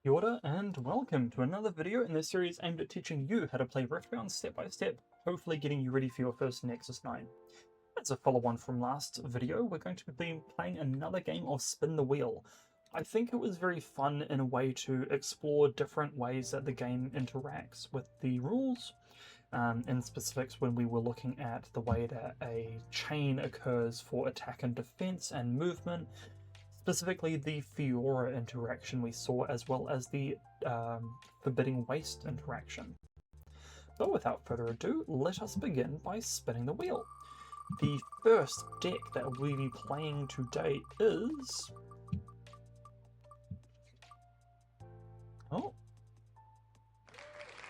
Kia ora and welcome to another video in this series aimed at teaching you how to play Riftbound step by step, hopefully getting you ready for your first Nexus 9. As a follow-on from last video, we're going to be playing another game of Spin the Wheel. I think it was very fun in a way to explore different ways that the game interacts with the rules. In specifics, when we were looking at the way that a chain occurs for attack and defense and movement, specifically the Fiora interaction we saw, as well as the Forbidding Waste interaction. But without further ado, let us begin by spinning the wheel. The first deck that we'll be playing today is...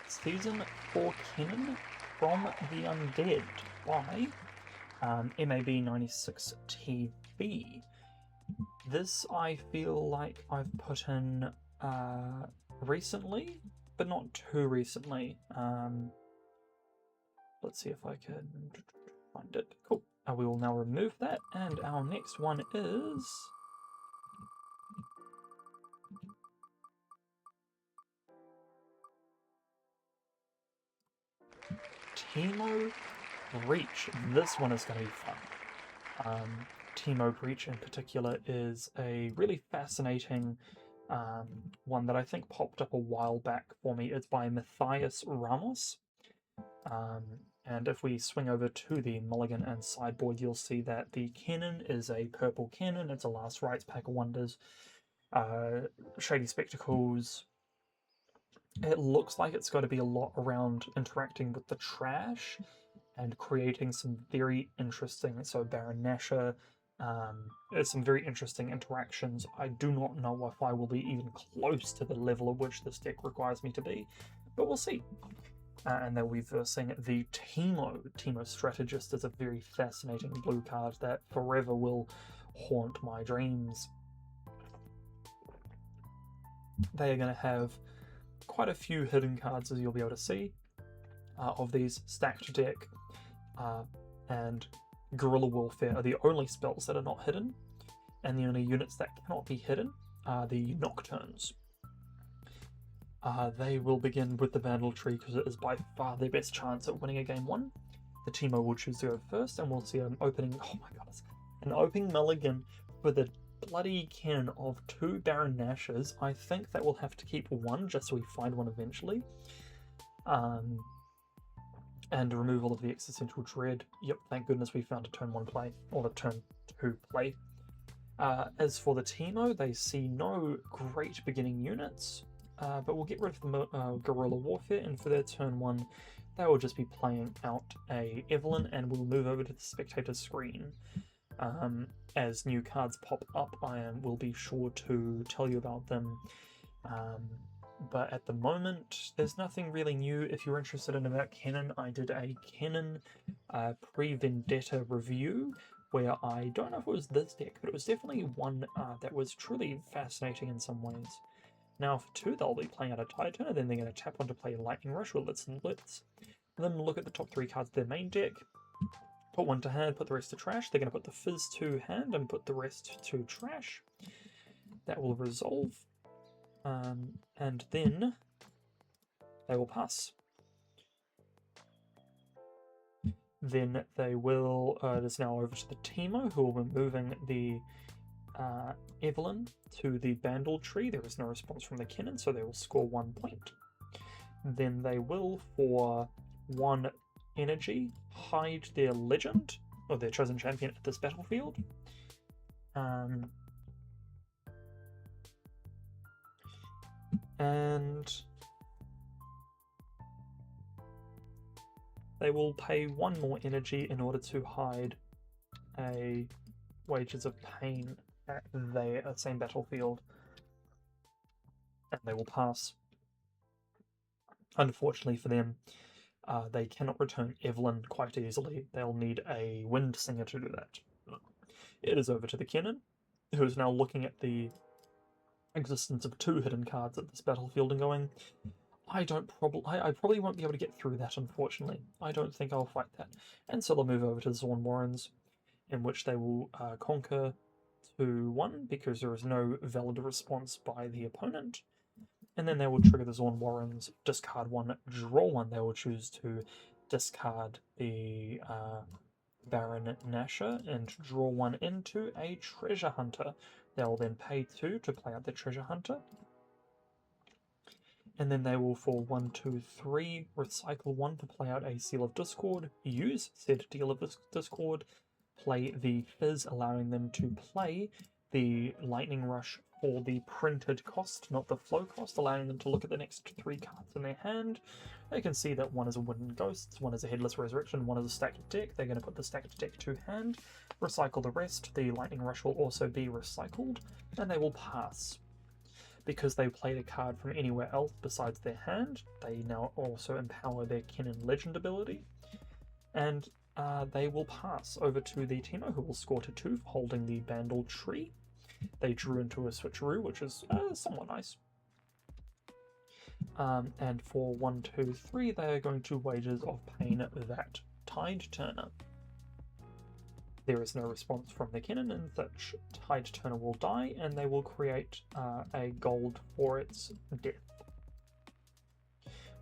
Season 4 Kennen from the Undead by MAB96TV. This I feel like I've put in recently, but not too recently. Let's see if I can find it. Cool. We will now remove that, and our next one is... Teemo Breach. This one is going to be fun. Teemo Breach in particular is a really fascinating one that I think popped up a while back for me. It's by Mathias Ramos. And if we swing over to the mulligan and sideboard, you'll see that the Kennen is a purple Kennen. It's a Last Rites Pack of Wonders. Shady Spectacles. It looks like it's got to be a lot around interacting with the trash and creating some very interesting, so Baron Nashor, some very interesting interactions. I do not know if I will be even close to the level at which this deck requires me to be, but we'll see. And then we're versing the Teemo. Teemo Strategist is a very fascinating blue card that forever will haunt my dreams. They are going to have quite a few hidden cards, as you'll be able to see, of these stacked deck, and Guerrilla Warfare are the only spells that are not hidden, and the only units that cannot be hidden are the Nocturnes. They will begin with the Vandal Tree because it is by far their best chance at winning a game one. The Teemo will choose to go first, and we'll see an opening, oh my goodness, an opening mulligan with a bloody Kennen of 2 Baron Nashors. I think that we'll have to keep one just so we find one eventually. And remove all of the existential dread. Yep, thank goodness we found a turn 1 play, or the turn 2 play. As for the Teemo, they see no great beginning units, but we'll get rid of the Guerrilla Warfare, and for their turn 1, they will just be playing out a Evelyn, and we'll move over to the spectator screen. As new cards pop up, I will be sure to tell you about them. But at the moment, there's nothing really new. If you're interested in about Kennen, I did a Kennen pre-Vendetta review, where I don't know if it was this deck, but it was definitely one that was truly fascinating in some ways. Now for 2, they'll be playing out a Titan, and then they're going to tap on to play Lightning Rush or Litz and Blitz. And then look at the top 3 cards of their main deck. Put 1 to hand, put the rest to trash. They're going to put the Fizz to hand and put the rest to trash. That will resolve. And then they will pass. Then they will, it is now over to the Teemo, who will be moving the Evelyn to the Vandal Tree. There is no response from the Kennen, so they will score 1 point. Then they will, for 1 energy, hide their legend, or their chosen champion, at this battlefield. And they will pay 1 more energy in order to hide a Wages of Pain at the same battlefield, and they will pass. Unfortunately for them, they cannot return Evelyn quite easily. They'll need a Wind Singer to do that. It is over to the Kennen, who is now looking at the existence of 2 hidden cards at this battlefield and going, I probably won't be able to get through that, unfortunately. I don't think I'll fight that. And so they'll move over to the Zorn Warrens, in which they will conquer 2-1 because there is no valid response by the opponent. And then they will trigger the Zorn Warrens, discard one, draw one. They will choose to discard the Baron Nashor and draw one into a Treasure Hunter. They will then pay 2 to play out the Treasure Hunter. And then they will, for 1, 2, 3, recycle 1 to play out a Seal of Discord, use said Deal of Discord, play the Fizz, allowing them to play the Lightning Rush for the printed cost, not the flow cost, allowing them to look at the next 3 cards in their hand. They can see that one is a Wooden Ghost, one is a Headless Resurrection, one is a stacked deck. They're going to put the stacked deck to hand, recycle the rest. The Lightning Rush will also be recycled, and they will pass. Because they played a card from anywhere else besides their hand, they now also empower their Kennen Legend ability, and they will pass over to the Teemo, who will score to 2 for holding the Bandle Tree. They drew into a switcheroo, which is somewhat nice. And for 1, 2, 3, they are going to Wages of Pain that Tide Turner. There is no response from the Kennen, and such Tide Turner will die, and they will create a gold for its death.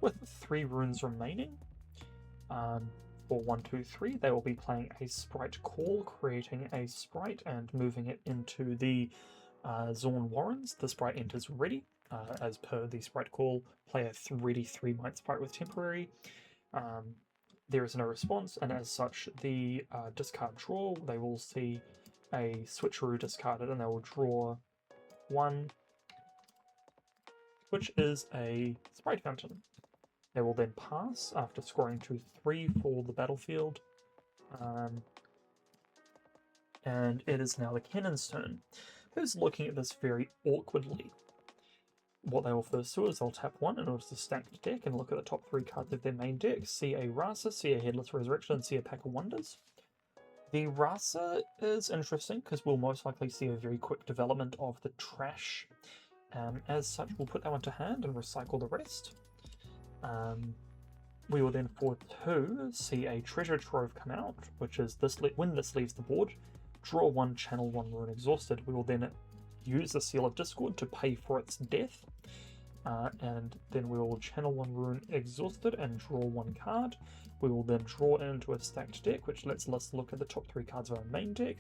With 3 runes remaining, for 1, 2, 3, they will be playing a Sprite Call, creating a Sprite and moving it into the Zorn Warrens. The Sprite enters ready. As per the Sprite Call, play a ready 3-might Sprite with Temporary. There is no response, and as such, the discard draw, they will see a switcheroo discarded, and they will draw 1, which is a Sprite Fountain. They will then pass after scoring to 3 for the battlefield, and it is now the Kennen's turn, who's looking at this very awkwardly. What they will first do is they'll tap 1 in order to stack the deck and look at the top 3 cards of their main deck, see a Rasa, see a Headless Resurrection, and see a Pack of Wonders. The Rasa is interesting because we'll most likely see a very quick development of the trash. As such, we'll put that one to hand and recycle the rest. We will then, for 2, see a Treasure Trove come out, which is this. When this leaves the board, draw 1, channel 1 Rune Exhausted. We will then use the Seal of Discord to pay for its death, and then we will channel 1 Rune Exhausted and draw 1 card. We will then draw into a stacked deck, which lets us look at the top 3 cards of our main deck: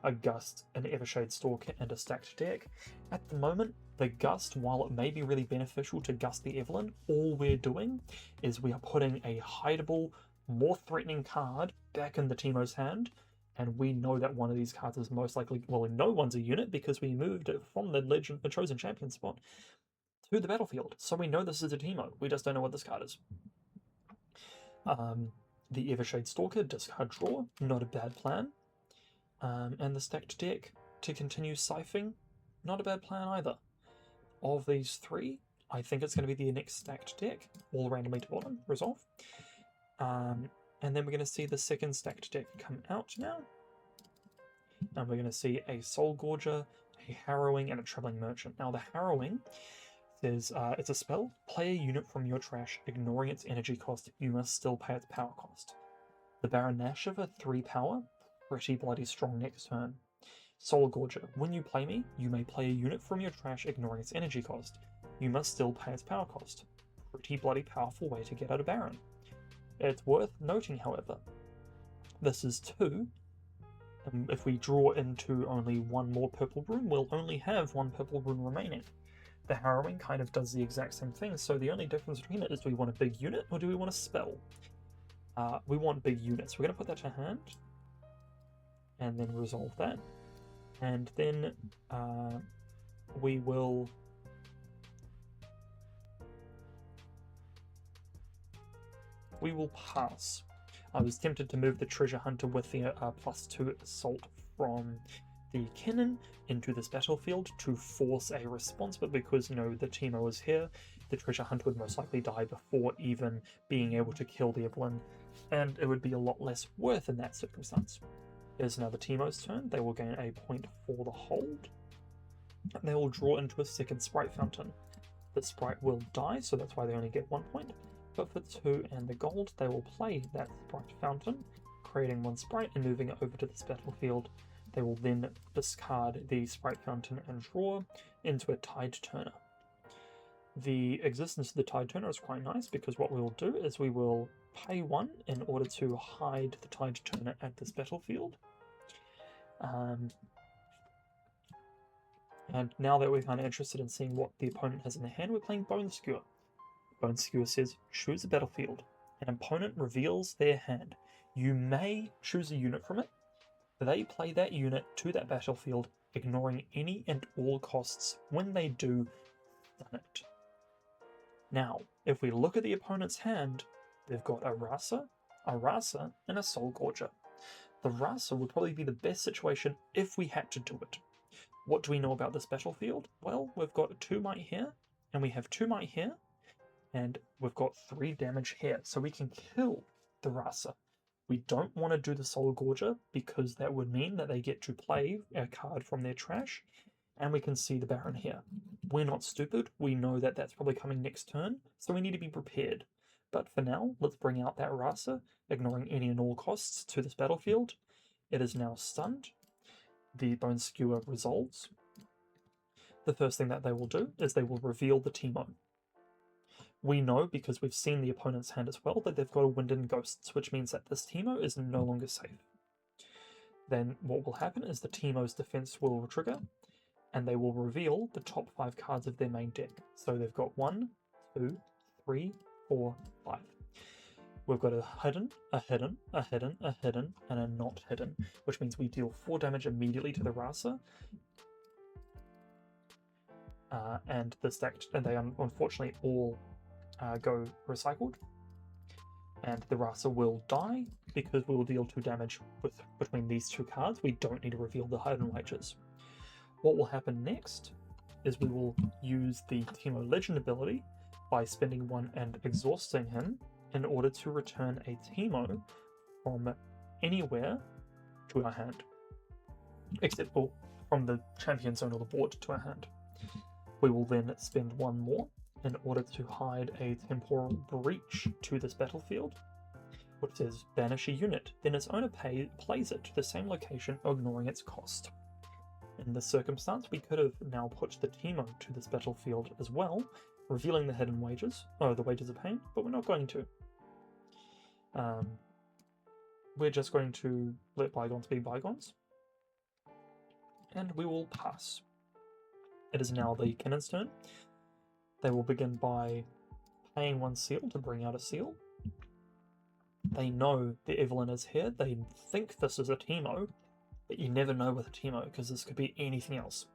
a Gust, an Evershade Stalker, and a stacked deck. At the moment, the Gust, while it may be really beneficial to Gust the Evelyn, all we're doing is we are putting a hideable, more threatening card back in the Teemo's hand, and we know that one of these cards is most likely, well, we know one's a unit because we moved it from the Chosen Champion spot to the battlefield. So we know this is a Teemo, we just don't know what this card is. The Evershade Stalker, discard draw, not a bad plan. And the stacked deck to continue siphoning, not a bad plan either. Of these 3, I think it's going to be the next stacked deck, all randomly to bottom, resolve. And then we're going to see the second stacked deck come out now. And we're going to see a Soul Gorger, a Harrowing, and a Troubling Merchant. Now the Harrowing says, it's a spell. Play a unit from your trash, ignoring its energy cost. You must still pay its power cost. The Baron Nashor for 3 power. Pretty bloody strong next turn. Soul Gorger. When you play me, you may play a unit from your trash, ignoring its energy cost. You must still pay its power cost. Pretty bloody powerful way to get out of Baron. It's worth noting, however, this is 2, and if we draw into only 1 more purple rune, we'll only have 1 purple rune remaining. The Harrowing kind of does the exact same thing, so the only difference between it is, do we want a big unit or do we want a spell? We want big units. We're going to put that to hand, and then resolve that, and then we will pass. I was tempted to move the Treasure Hunter with the +2 assault from the Kennen into this battlefield to force a response, but because, you know, the Teemo is here, the Treasure Hunter would most likely die before even being able to kill the Evelyn, and it would be a lot less worth in that circumstance. It is now the Teemo's turn. They will gain a point for the hold, and they will draw into a second Sprite Fountain. The Sprite will die, so that's why they only get 1 point. But for 2 and the gold, they will play that Sprite Fountain, creating 1 Sprite and moving it over to this battlefield. They will then discard the Sprite Fountain and draw into a Tide Turner. The existence of the Tide Turner is quite nice because what we will do is we will pay 1 in order to hide the Tide Turner at this battlefield. And now that we're kind of interested in seeing what the opponent has in their hand, we're playing Bone Skewer. Bone Skewer says, choose a battlefield. An opponent reveals their hand. You may choose a unit from it. They play that unit to that battlefield, ignoring any and all costs. When they do, done it. Now, if we look at the opponent's hand, they've got a Rasa, and a Soul Gorger. The Rasa would probably be the best situation if we had to do it. What do we know about this battlefield? Well, we've got 2 might here, and we have 2 might here, and we've got 3 damage here, so we can kill the Rasa. We don't want to do the Soul Gorger because that would mean that they get to play a card from their trash, and we can see the Baron here. We're not stupid, we know that that's probably coming next turn, so we need to be prepared. But for now, let's bring out that Rasa, ignoring any and all costs, to this battlefield. It is now stunned. The Bone Skewer resolves. The first thing that they will do is they will reveal the Teemo. We know, because we've seen the opponent's hand as well, that they've got a Wind and Ghosts, which means that this Teemo is no longer safe. Then what will happen is the Teemo's defense will trigger, and they will reveal the top 5 cards of their main deck. So they've got 1, 2, 3, 4, 5. We've got a hidden, a hidden, a hidden, a hidden, and a not hidden, which means we deal 4 damage immediately to the Rasa. And they unfortunately all go recycled. And the Rasa will die because we will deal 2 damage between these 2 cards. We don't need to reveal the hidden wages. What will happen next is we will use the Teemo Legend ability by spending 1 and exhausting him in order to return a Teemo from anywhere to our hand, except for from the champion zone or the board to our hand. We will then spend 1 more in order to hide a Temporal Breach to this battlefield, which says banish a unit. Then its owner plays it to the same location, ignoring its cost. In this circumstance, we could have now put the Teemo to this battlefield as well, revealing the hidden wages, the wages of pain, but we're not going to. We're just going to let bygones be bygones, and we will pass. It is now the Kennen's turn. They will begin by paying 1 seal to bring out a seal. They know the Evelyn is here. They think this is a Teemo, but you never know with a Teemo because this could be anything else.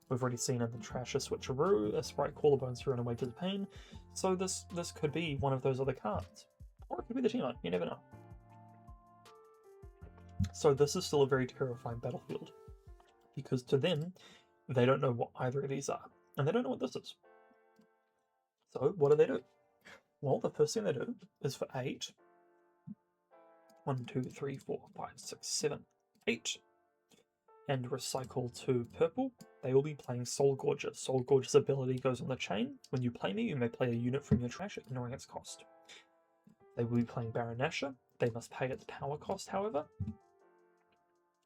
We've already seen in the trash a Switcheroo, a Sprite Collarbones through and a Wages of Pain, so this could be one of those other cards. Or it could be the Teemo, you never know. So this is still a very terrifying battlefield, because to them, they don't know what either of these are, and they don't know what this is. So what do? Well, the first thing they do is for 8, 1, 2, 3, 4, 5, 6, 7, 8, and recycle to purple, they will be playing Soul Gorger. Soul Gorger's ability goes on the chain. When you play me, you may play a unit from your trash, ignoring its cost. They will be playing Baron Nashor. They must pay its power cost, however,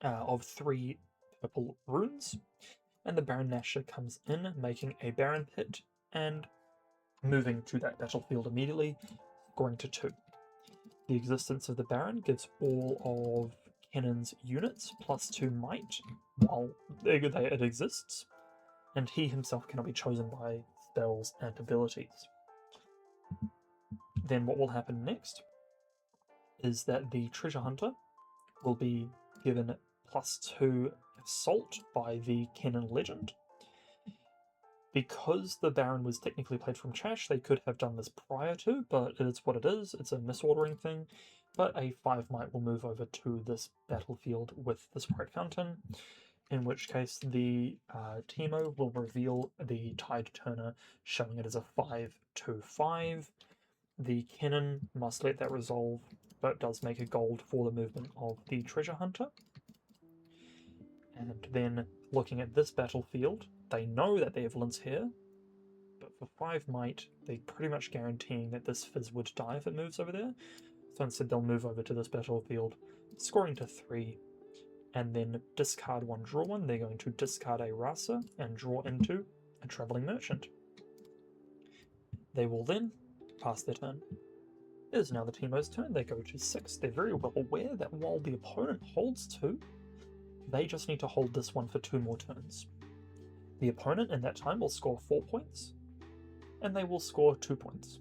of 3 purple runes. And the Baron Nashor comes in, making a Baron Pit, and moving to that battlefield immediately, scoring to 2. The existence of the Baron gives all of Kennen's units plus 2 might while it exists, and he himself cannot be chosen by spells and abilities. Then what will happen next is that the Treasure Hunter will be given plus 2 assault by the Kennen legend. Because the Baron was technically played from trash, they could have done this prior to, but it is what it is. It's a misordering thing. But a 5 might will move over to this battlefield with the Sprite Fountain, in which case the Teemo will reveal the Tide Turner, showing it as a 5/2/5. The Kennen must let that resolve, but does make a gold for the movement of the Treasure Hunter. And then, looking at this battlefield, they know that the Evelyn's here, but for 5 might, they're pretty much guaranteeing that this Fizz would die if it moves over there. So instead they'll move over to this battlefield, scoring to 3, and then discard 1, draw 1. They're going to discard a Rasa and draw into a Travelling Merchant. They will then pass their turn. It is now the Teemo's turn. They go to 6. They're very well aware that while the opponent holds 2, they just need to hold this one for 2 more turns. The opponent in that time will score 4 points, and they will score 2 points.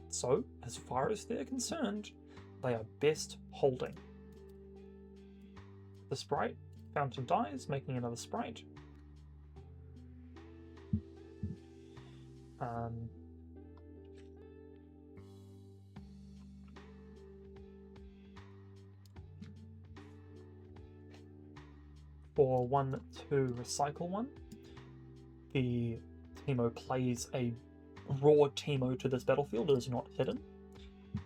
So, as far as they're concerned, they are best holding. The sprite fountain dies, making another sprite. For 1 to recycle one, the Teemo plays a raw Teemo to this battlefield. It is not hidden,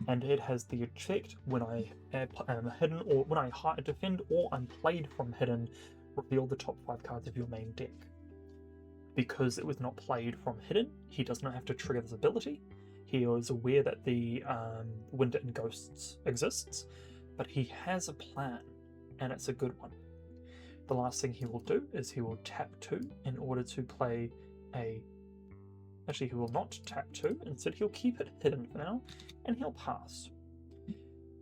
and it has the effect when I am hidden or when I defend or I'm played from hidden, reveal the top 5 cards of your main deck. Because it was not played from hidden, he does not have to trigger this ability. He is aware that the Wind and Ghosts exists, but he has a plan, and it's a good one. The last thing he will do is he will tap 2 in order to play a... Actually, he will not tap 2. Instead, he'll keep it hidden for now, and he'll pass.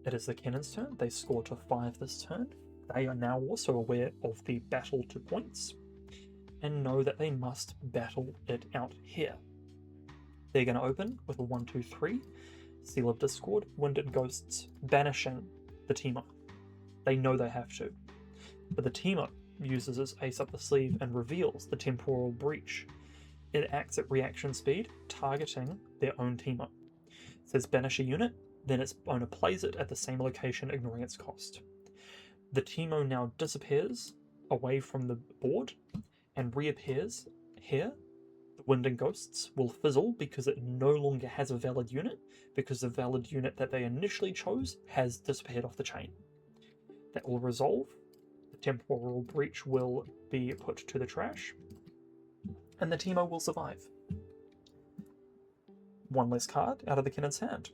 It is the Kennen's turn. They score to 5 this turn. They are now also aware of the battle to points, and know that they must battle it out here. They're going to open with a 1, 2, 3, Seal of Discord, Wind and Ghosts, banishing the Teemo. They know they have to. But the Teemo uses his ace up the sleeve and reveals the Temporal Breach. It acts at reaction speed, targeting their own Teemo. It says banish a unit, then its owner plays it at the same location, ignoring its cost. The Teemo now disappears away from the board and reappears here. The Wind and Ghosts will fizzle because it no longer has a valid unit, because the valid unit that they initially chose has disappeared off the chain. That will resolve. The Temporal Breach will be put to the trash, and the Teemo will survive. 1 less card out of the Kennen's hand.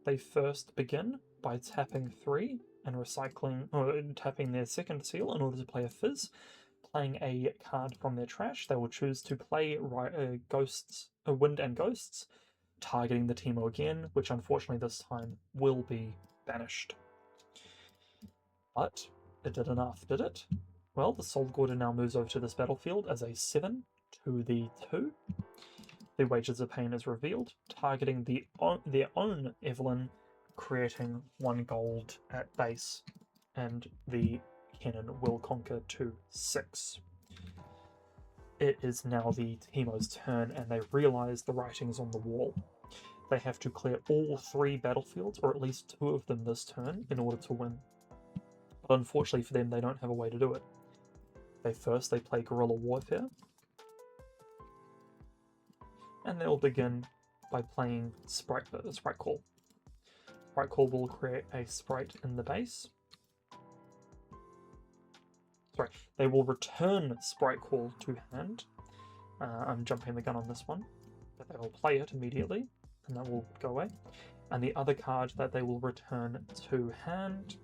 They first begin by tapping 3 and recycling, or tapping their second seal in order to play a fizz. Playing a card from their trash, they will choose to play Wind and Ghosts, targeting the Teemo again, which unfortunately this time will be banished. But it did enough, did it? Well, the Soul Gorger now moves over to this battlefield as a 7 to the 2. The Wages of Pain is revealed, targeting their own Evelyn, creating 1 gold at base, and the Kennen will conquer to 6. It is now the Teemo's turn, and they realise the writing's on the wall. They have to clear all 3 battlefields, or at least 2 of them this turn, in order to win. But unfortunately for them, they don't have a way to do it. They play Guerrilla Warfare, and they'll begin by playing Sprite Call. Sprite Call will create a sprite in the base. Sorry, they will return Sprite Call to hand. I'm jumping the gun on this one, but they will play it immediately, and that will go away. And the other card that they will return to hand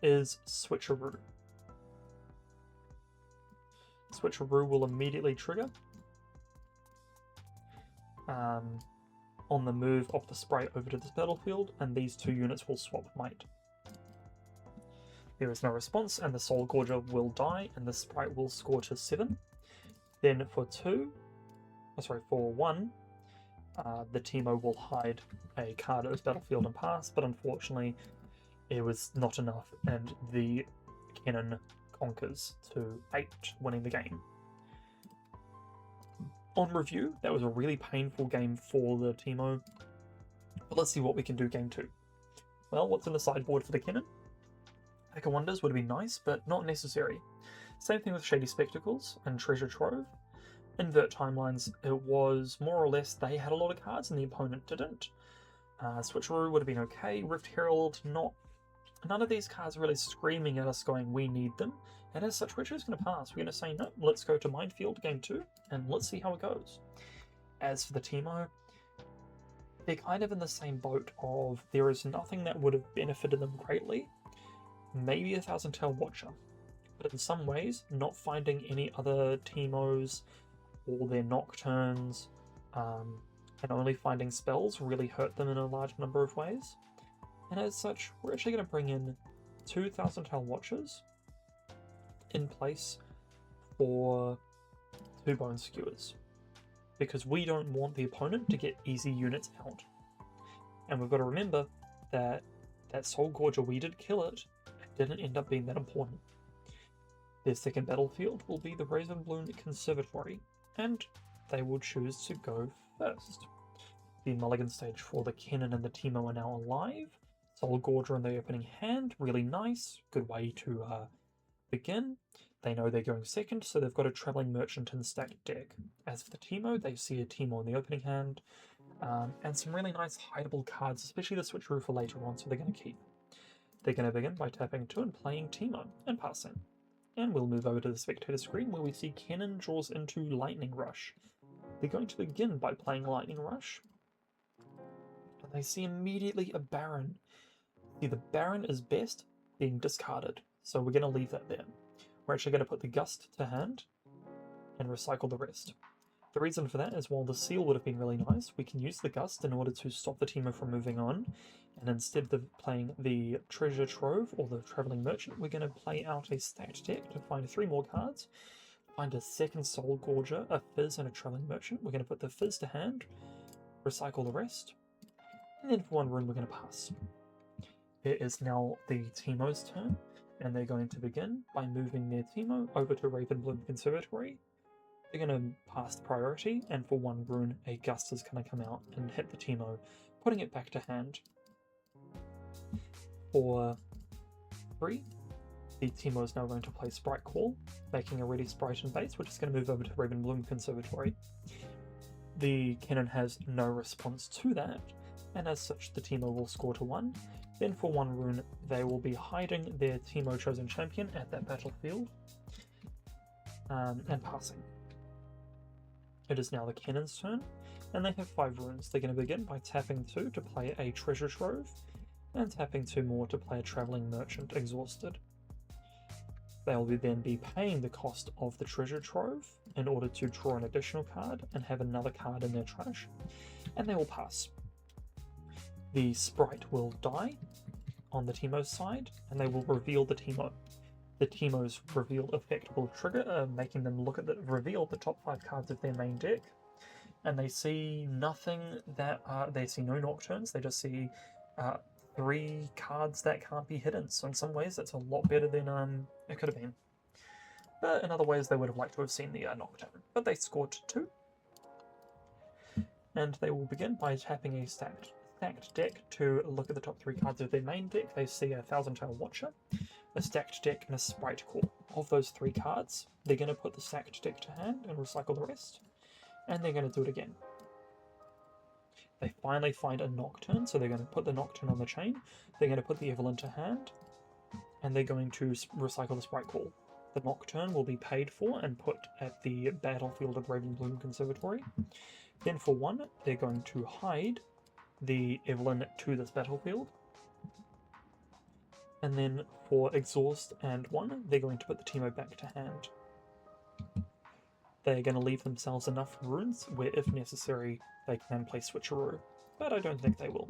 is Switcheroo. Switcheroo will immediately trigger on the move of the sprite over to this battlefield, and these 2 units will swap might. There is no response, and the Soul Gorger will die, and the sprite will score to 7. Then for 1, the Teemo will hide a card at this battlefield and pass, but unfortunately it was not enough, and the Kennen conquers to 8, winning the game. On review, that was a really painful game for the Teemo, but let's see what we can do game 2. Well, what's in the sideboard for the Kennen? Pack of Wonders would have been nice, but not necessary. Same thing with Shady Spectacles and Treasure Trove. Invert Timelines, it was more or less they had a lot of cards and the opponent didn't. Switcheroo would have been okay. Rift Herald, none of these cards are really screaming at us going, we need them. And as such, we're just going to pass. We're going to say, no, let's go to Minefield game 2, and let's see how it goes. As for the Teemo, they're kind of in the same boat of there is nothing that would have benefited them greatly, maybe a Thousand Tail Watcher. But in some ways, not finding any other Teemos or their Nocturnes, and only finding spells really hurt them in a large number of ways. And as such, we're actually going to bring in 2 Thousand Tail Watchers in place for 2 Bone Skewers, because we don't want the opponent to get easy units out. And we've got to remember that that Soul Gorger, we did kill it, didn't end up being that important. Their second battlefield will be the Ravenbloom Conservatory, and they will choose to go first. The mulligan stage for the Kennen and the Teemo are now alive. Soul Gorger in the opening hand, really nice, good way to begin. They know they're going second, so they've got a Travelling Merchant in stacked deck. As for the Teemo, they see a Teemo in the opening hand, and some really nice hideable cards, especially the switcheroo for later on, so they're going to keep. They're going to begin by tapping 2 and playing Teemo and passing. And we'll move over to the spectator screen where we see Kennen draws into Lightning Rush. They're going to begin by playing Lightning Rush, and they see immediately a Baron. See, the Baron is best being discarded, so we're going to leave that there. We're actually going to put the Gust to hand and recycle the rest. The reason for that is while the Seal would have been really nice, we can use the Gust in order to stop the Teemo from moving on, and instead of playing the Treasure Trove or the Travelling Merchant, we're going to play out a stacked deck to find 3 more cards, find a second Soul Gorger, a Fizz, and a Travelling Merchant. We're going to put the Fizz to hand, recycle the rest, and then for 1 rune we're going to pass. It is now the Teemo's turn, and they're going to begin by moving their Teemo over to Ravenbloom Conservatory. They're going to pass the priority, and for 1 rune, a Gust is going to come out and hit the Teemo, putting it back to hand. For 3, the Teemo is now going to play Sprite Call, making a ready Sprite and base, which is going to move over to Ravenbloom Conservatory. The Kennen has no response to that, and as such the Teemo will score to 1. Then for 1 rune, they will be hiding their Teemo Chosen Champion at that battlefield, and passing. It is now the Kennen's turn, and they have 5 runes. They're going to begin by tapping 2 to play a Treasure Trove, and tapping 2 more to play a Travelling Merchant Exhausted. They will then be paying the cost of the Treasure Trove in order to draw an additional card and have another card in their trash, and they will pass. The Sprite will die on the Teemo's side, and they will reveal the Teemo. The Teemo's reveal effect will trigger, making them reveal the top 5 cards of their main deck, and they see nothing that they see no Nocturnes. They just see 3 cards that can't be hidden. So in some ways, that's a lot better than it could have been. But in other ways, they would have liked to have seen the Nocturne. But they scored 2, and they will begin by tapping a stacked deck to look at the top 3 cards of their main deck. They see a Thousand Tail Watcher, a stacked deck, and a Sprite Call. Of those 3 cards, they're going to put the stacked deck to hand and recycle the rest, and they're going to do it again. They finally find a Nocturne, so they're going to put the Nocturne on the chain, they're going to put the Evelyn to hand, and they're going to recycle the Sprite Call. The Nocturne will be paid for and put at the battlefield of Ravenbloom Conservatory. Then for 1, they're going to hide the Evelyn to this battlefield, and then for Exhaust and 1, they're going to put the Teemo back to hand. They're going to leave themselves enough runes where, if necessary, they can play Switcheroo, but I don't think they will.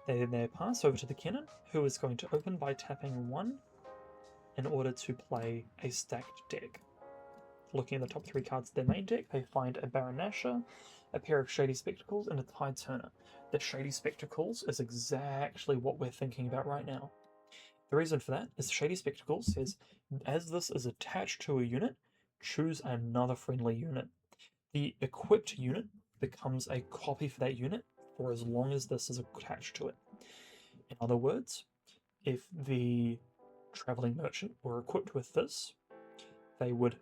They then pass over to the Kennen, who is going to open by tapping 1 in order to play a stacked deck. Looking at the top 3 cards of their main deck, they find a Baron Nashor, a pair of Shady Spectacles, and a Tide Turner. The Shady Spectacles is exactly what we're thinking about right now. The reason for that is Shady Spectacles says, as this is attached to a unit, choose another friendly unit. The equipped unit becomes a copy for that unit for as long as this is attached to it. In other words, if the Travelling Merchant were equipped with this, they would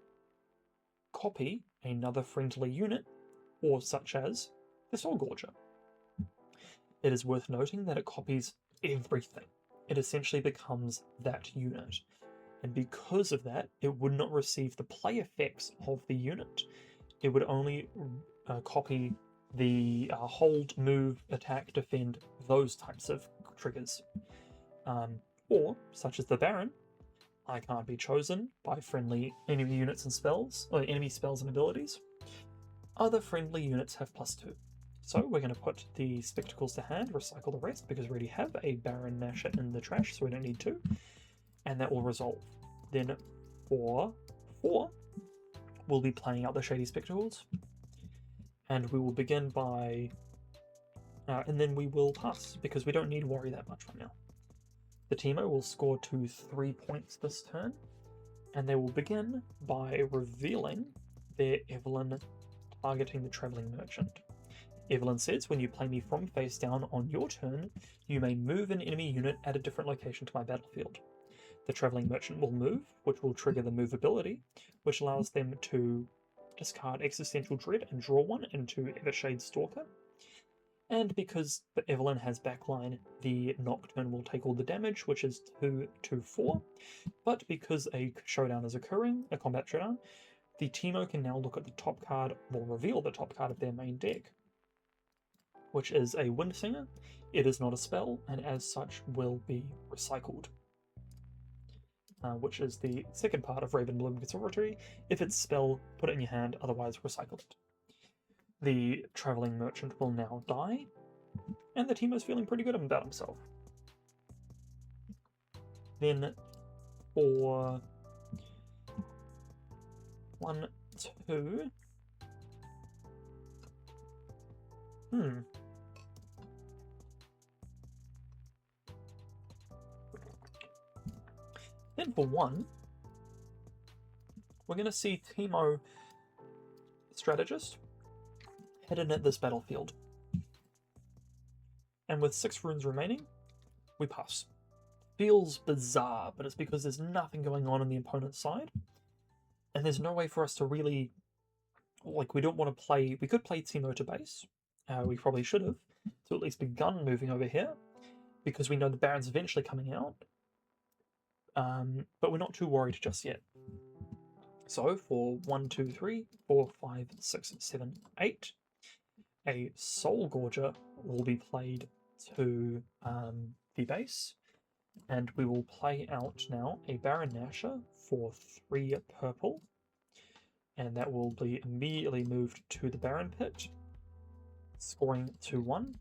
copy another friendly unit, or such as the Soul Gorger. It is worth noting that it copies everything. It essentially becomes that unit. And because of that, it would not receive the play effects of the unit. It would only copy the hold, move, attack, defend, those types of triggers. or, such as the Baron, I can't be chosen by friendly enemy units and spells, or enemy spells and abilities. Other friendly units have +2. So we're going to put the Spectacles to hand, recycle the rest, because we already have a Baron Nasher in the trash, so we don't need 2. And that will resolve. Then for 4, we'll be playing out the Shady Spectacles. And we will begin by... and then we will pass, because we don't need worry that much right now. The Teemo will score to 3 points this turn, and they will begin by revealing their Evelyn targeting the Travelling Merchant. Evelyn says, when you play me from face down on your turn, you may move an enemy unit at a different location to my battlefield. The Travelling Merchant will move, which will trigger the move ability, which allows them to discard Existential Dread and draw 1 into Evershade Stalker. And because Evelyn has backline, the Nocturne will take all the damage, which is 2 to 4. But because a showdown is occurring, a combat showdown, the Teemo can now look at the top card, or reveal the top card of their main deck, which is a Windsinger. It is not a spell, and as such will be recycled. Which is the second part of Ravenbloom Conservatory. If it's spell, put it in your hand, otherwise recycle it. The Travelling Merchant will now die, and the Teemo's feeling pretty good about himself. Then for 1, 2... Then for 1, we're going to see Teemo Strategist hidden at this battlefield. And with 6 runes remaining, we pass. Feels bizarre, but it's because there's nothing going on the opponent's side. And there's no way for us to really... Like, we don't want to play... We could play Teemo to base. We probably should have. To at least begun moving over here. Because we know the Baron's eventually coming out. But we're not too worried just yet. So for 1, 2, 3, 4, 5, 6, 7, 8, a Soul Gorger will be played to the base, and we will play out now a Baron Nasher for 3 purple, and that will be immediately moved to the Baron Pit, scoring 2-1,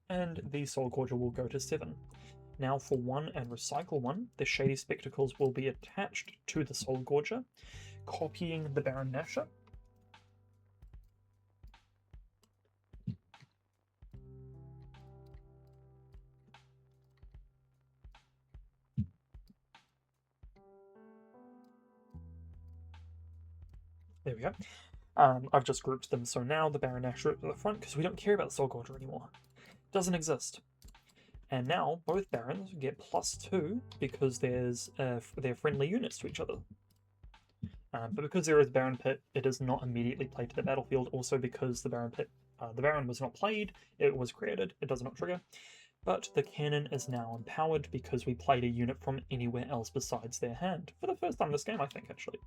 and the Soul Gorger will go to 7. Now for 1 and recycle 1, the Shady Spectacles will be attached to the Soul Gorger, copying the Baron Nasher. There we go. I've just grouped them, so now the Baron Nasher at the front, because we don't care about the Soul Gorger anymore. Doesn't exist. And now both Barons get +2 because they're friendly units to each other. But because there is Baron Pit, it is not immediately played to the battlefield. Also because the Baron Pit, the Baron was not played, it was created, it does not trigger. But the Kennen is now empowered because we played a unit from anywhere else besides their hand. For the first time in this game, I think, actually.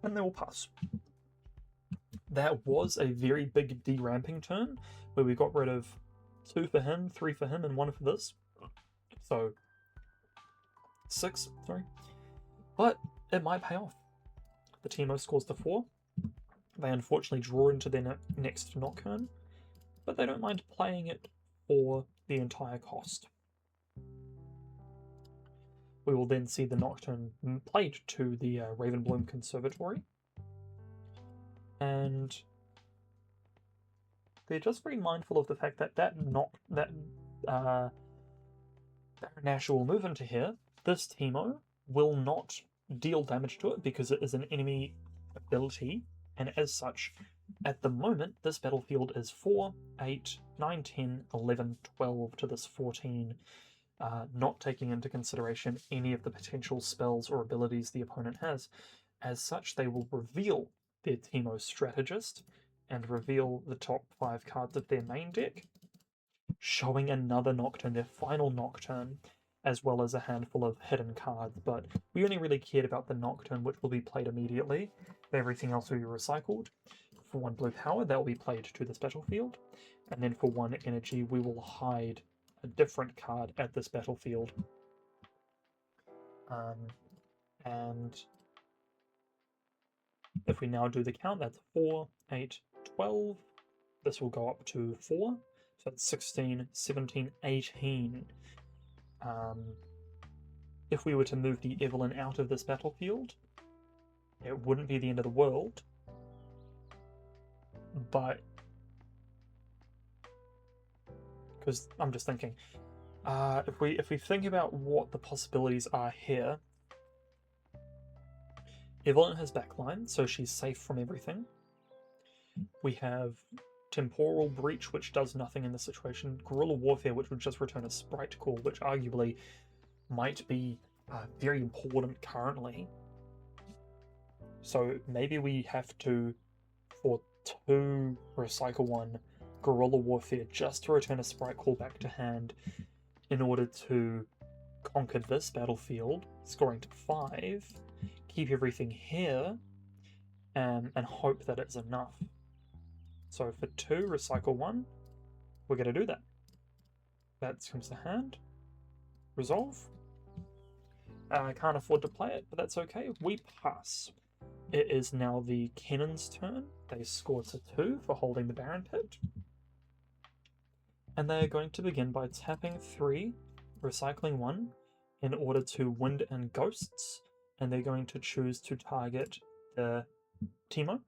And they will pass. That was a very big deramping turn, where we got rid of 2 for him, 3 for him, and 1 for this. So, 6, sorry. But it might pay off. The Teemo scores to 4. They unfortunately draw into their next Nocturne, but they don't mind playing it for the entire cost. We will then see the Nocturne played to the Ravenbloom Conservatory. And they're just very mindful of the fact that Baron Nasher will move into here. This Teemo will not deal damage to it because it is an enemy ability, and as such, at the moment, this battlefield is 4, 8, 9, 10, 11, 12 to this 14, not taking into consideration any of the potential spells or abilities the opponent has. As such, they will reveal their Teemo Strategist and reveal the top 5 cards of their main deck, showing another Nocturne, their final Nocturne, as well as a handful of hidden cards, but we only really cared about the Nocturne, which will be played immediately. Everything else will be recycled. For 1 blue power, that will be played to this battlefield, and then for 1 energy, we will hide a different card at this battlefield. And if we now do the count, that's 4, 8, 12. This will go up to 4. So it's 16, 17, 18. If we were to move the Evelyn out of this battlefield, it wouldn't be the end of the world. But because I'm just thinking, if we think about what the possibilities are here, Evelyn has backline, so she's safe from everything. We have Temporal Breach, which does nothing in this situation. Guerrilla Warfare, which would just return a sprite call, which arguably might be very important currently. So maybe we have to, for 2 recycle 1 Guerrilla Warfare, just to return a sprite call back to hand in order to conquer this battlefield, scoring to 5, keep everything here, and hope that it's enough. So for 2 recycle 1, we're going to do that. That comes to hand. Resolve. I can't afford to play it, but that's okay. We pass. It is now the Kennen's turn. They score to 2 for holding the Baron Pit. And they are going to begin by tapping 3, recycling 1, in order to Wind and Ghosts, and they're going to choose to target the Teemo.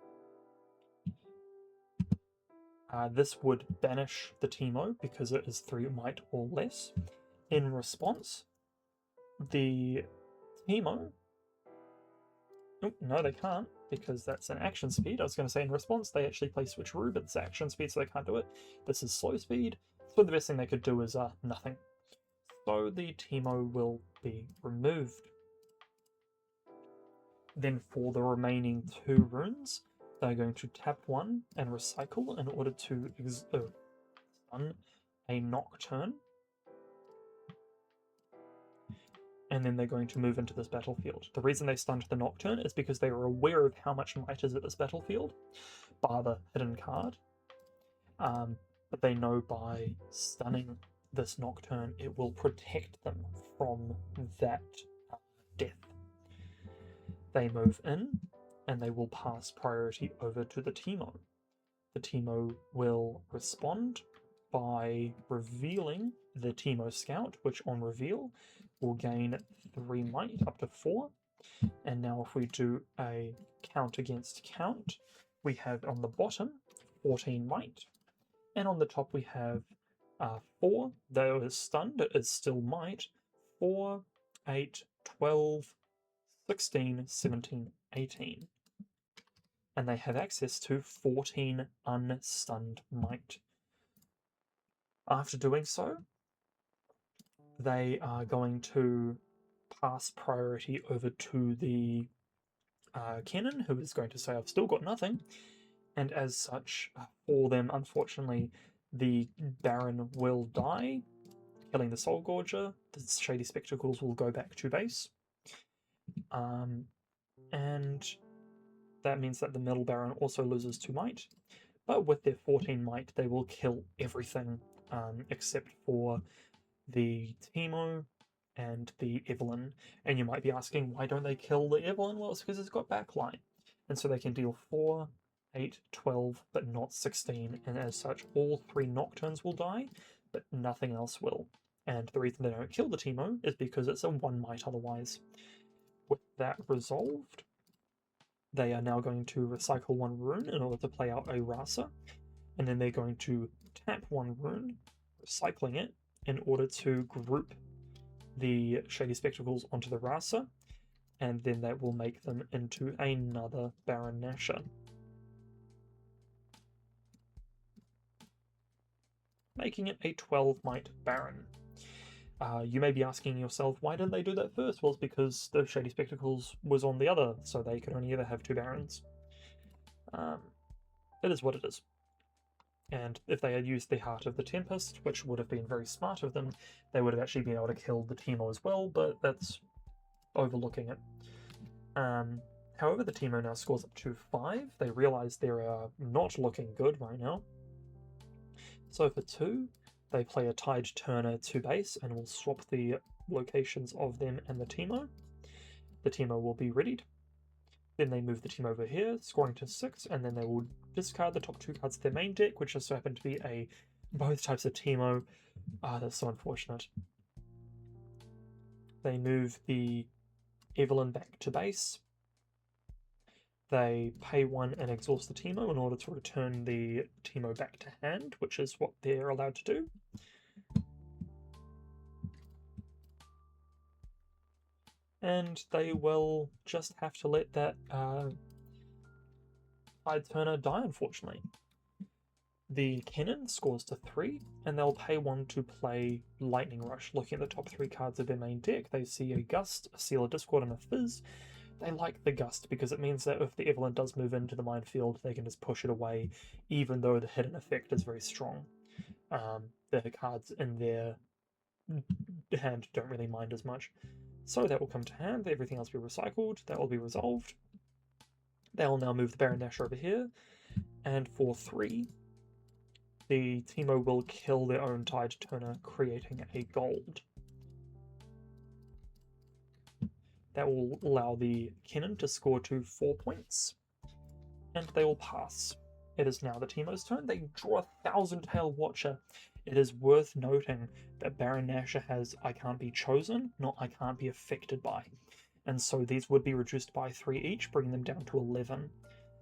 This would banish the Teemo because it is 3 might or less. In response, the Teemo... Oh, no, they can't, because that's an action speed. I was going to say in response, they actually play Switcheroo, but it's action speed, so they can't do it. This is slow speed, so the best thing they could do is nothing. So the Teemo will be removed. Then for the remaining 2 runes, they're going to tap 1 and recycle in order to stun a Nocturne. And then they're going to move into this battlefield. The reason they stunned the Nocturne is because they are aware of how much might is at this battlefield, bar the hidden card. But they know by stunning this Nocturne, it will protect them from that death. They move in, and they will pass priority over to the Teemo. The Teemo will respond by revealing the Teemo Scout, which on reveal will gain 3 might up to 4. And now if we do a count against count, we have on the bottom 14 might, and on the top we have 4. Though it is stunned, it is still might. 4, 8, 12, 16, 17, 18. And they have access to 14 unstunned might. After doing so, they are going to pass priority over to the Kennen, who is going to say, I've still got nothing. And as such, for them, unfortunately, the Baron will die, killing the Soul Gorger. The Shady Spectacles will go back to base. And that means that the Middle Baron also loses 2 might. But with their 14 might, they will kill everything except for the Teemo and the Evelyn. And you might be asking, why don't they kill the Evelyn? Well, it's because it's got backline. And so they can deal 4, 8, 12, but not 16. And as such, all 3 Nocturnes will die, but nothing else will. And the reason they don't kill the Teemo is because it's a 1 might otherwise. With that resolved, they are now going to recycle 1 rune in order to play out a Rasa. And then they're going to tap 1 rune, recycling it, in order to group the Shady Spectacles onto the Rasa, and then that will make them into another Baron Nashor. Making it a 12 might Baron. You may be asking yourself, why didn't they do that first? Well, it's because the Shady Spectacles was on the other, so they could only ever have 2 Barons. It is what it is. And if they had used the Heart of the Tempest, which would have been very smart of them, they would have actually been able to kill the Teemo as well, but that's overlooking it. However, the Teemo now scores up to 5. They realise they're not looking good right now. So for 2, They play a Tide Turner to base and will swap the locations of them and the Teemo. The Teemo will be readied. Then they move the Teemo over here, scoring to 6, and then they will discard the top 2 cards of their main deck, which just so happen to be both types of Teemo. That's so unfortunate. They move the Evelyn back to base. They pay 1 and exhaust the Teemo in order to return the Teemo back to hand, which is what they're allowed to do. And they will just have to let that Tide Turner die, unfortunately. The Kennen scores to 3, and they'll pay 1 to play Lightning Rush. Looking at the top 3 cards of their main deck, they see a Gust, a Seal of Discord, and a Fizz. They like the Gust because it means that if the Evelyn does move into the minefield, they can just push it away, even though the hidden effect is very strong. The cards in their hand don't really mind as much. So that will come to hand, everything else will be recycled, that will be resolved. They'll now move the Baron Nashor over here, and for 3, the Teemo will kill their own Tide Turner, creating a gold. That will allow the Kennen to score to 4 points, and they will pass. It is now the Teemo's turn. They draw a Thousand Tail Watcher. It is worth noting that Baron Nashor has I can't be chosen, not I can't be affected by. And so these would be reduced by 3 each, bringing them down to 11.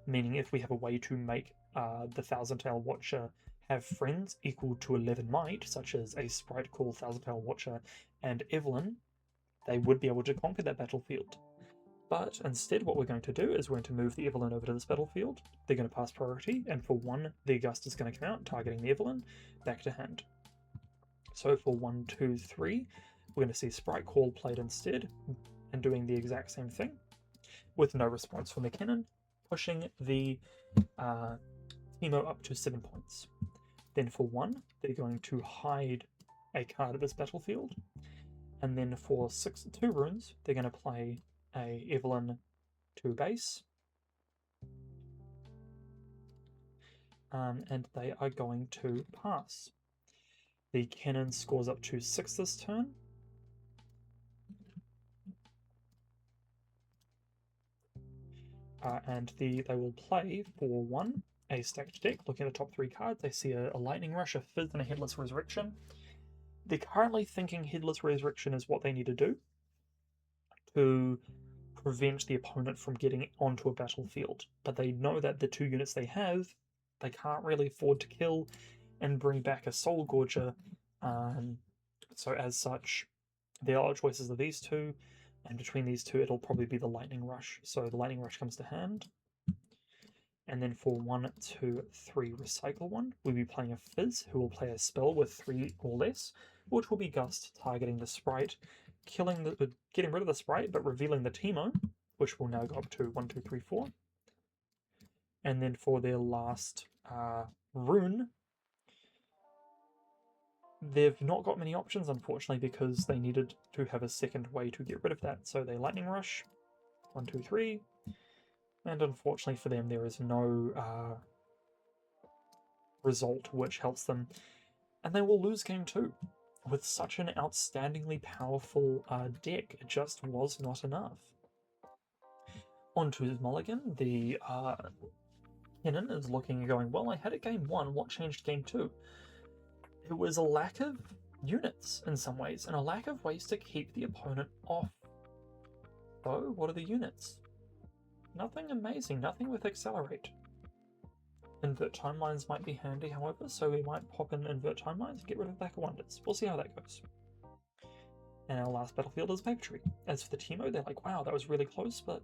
Meaning if we have a way to make the Thousand Tail Watcher have friends equal to 11 might, such as a sprite called Thousand Tail Watcher and Evelyn, they would be able to conquer that battlefield. But instead what we're going to do is we're going to move the Evelyn over to this battlefield. They're going to pass priority, and for 1, the Gust is going to come out, targeting the Evelyn, back to hand. So for 1, 2, 3, we're going to see Sprite Call played instead, and doing the exact same thing, with no response from the Kennen, pushing the Teemo up to 7 points. Then for 1, they're going to hide a card at this battlefield, and then for 2 runes, they're going to play a Evelyn to base, and they are going to pass. The Kennen scores up to 6 this turn, and they will play for 1 a stacked deck. Looking at the top 3 cards, they see a Lightning Rush, a Fizz, and a Headless Resurrection. They're currently thinking Headless Resurrection is what they need to do to prevent the opponent from getting onto a battlefield. But they know that the 2 units they have, they can't really afford to kill and bring back a Soul Gorger. So as such, there are choices of these 2, and between these 2 it'll probably be the Lightning Rush. So the Lightning Rush comes to hand. And then for 1, 2, 3, recycle 1, we'll be playing a Fizz, who will play a spell with 3 or less, which will be Gust, targeting the Sprite, getting rid of the Sprite, but revealing the Teemo, which will now go up to 1, 2, 3, 4. And then for their last rune, they've not got many options, unfortunately, because they needed to have a second way to get rid of that. So they Lightning Rush, 1, 2, 3. And unfortunately for them, there is no result which helps them. And they will lose game 2. With such an outstandingly powerful deck, it just was not enough. On to Mulligan, the Kennen is looking and going, well, I had it game 1, what changed game 2? It was a lack of units in some ways, and a lack of ways to keep the opponent off. So, what are the units? Nothing amazing, nothing with Accelerate. Invert Timelines might be handy, however, so we might pop in Invert Timelines and get rid of Back of Wonders. We'll see how that goes. And our last battlefield is Paper Tree. As for the Teemo, they're like, wow, that was really close, but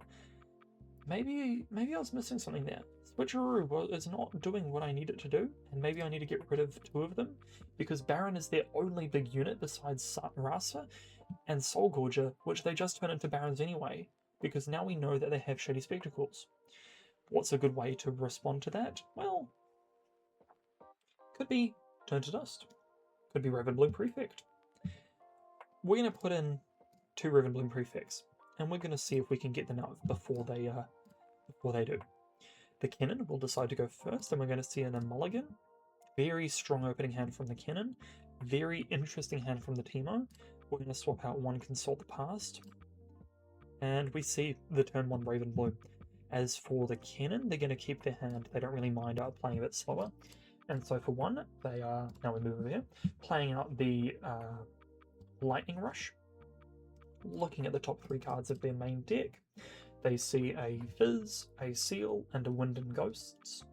maybe I was missing something there. Switcheroo is not doing what I need it to do, and maybe I need to get rid of 2 of them, because Baron is their only big unit besides Rasa and Soul Gorger, which they just turn into Barons anyway, because now we know that they have Shady Spectacles. What's a good way to respond to that? Well, could be Turn to Dust. Could be Ravenbloom Prefect. We're going to put in 2 Ravenbloom Prefects, and we're going to see if we can get them out before they do. The Kennen will decide to go first, and we're going to see in a Mulligan. Very strong opening hand from the Kennen. Very interesting hand from the Teemo. We're going to swap out one Consult the Past, and we see the turn 1 Raven Bloom. As for the Kennen, they're going to keep their hand. They don't really mind playing a bit slower. And so for one, they are, now we move over here, playing out the Lightning Rush. Looking at the top 3 cards of their main deck, they see a Fizz, a Seal, and a Wind and Ghosts.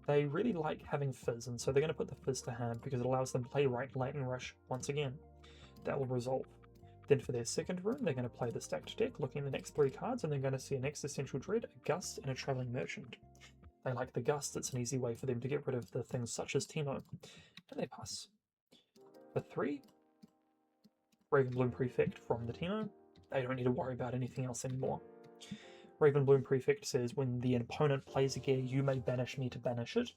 They really like having Fizz, and so they're going to put the Fizz to hand because it allows them to play Lightning Rush once again. That will resolve. Then for their second room, they're going to play the stacked deck, looking at the next 3 cards, and they're going to see an Existential Dread, a Gust, and a Traveling Merchant. They like the Gust. It's an easy way for them to get rid of the things such as Teemo. And they pass. For 3, Ravenbloom Prefect from the Teemo. They don't need to worry about anything else anymore. Ravenbloom Prefect says, when the opponent plays a gear, you may banish me to banish it.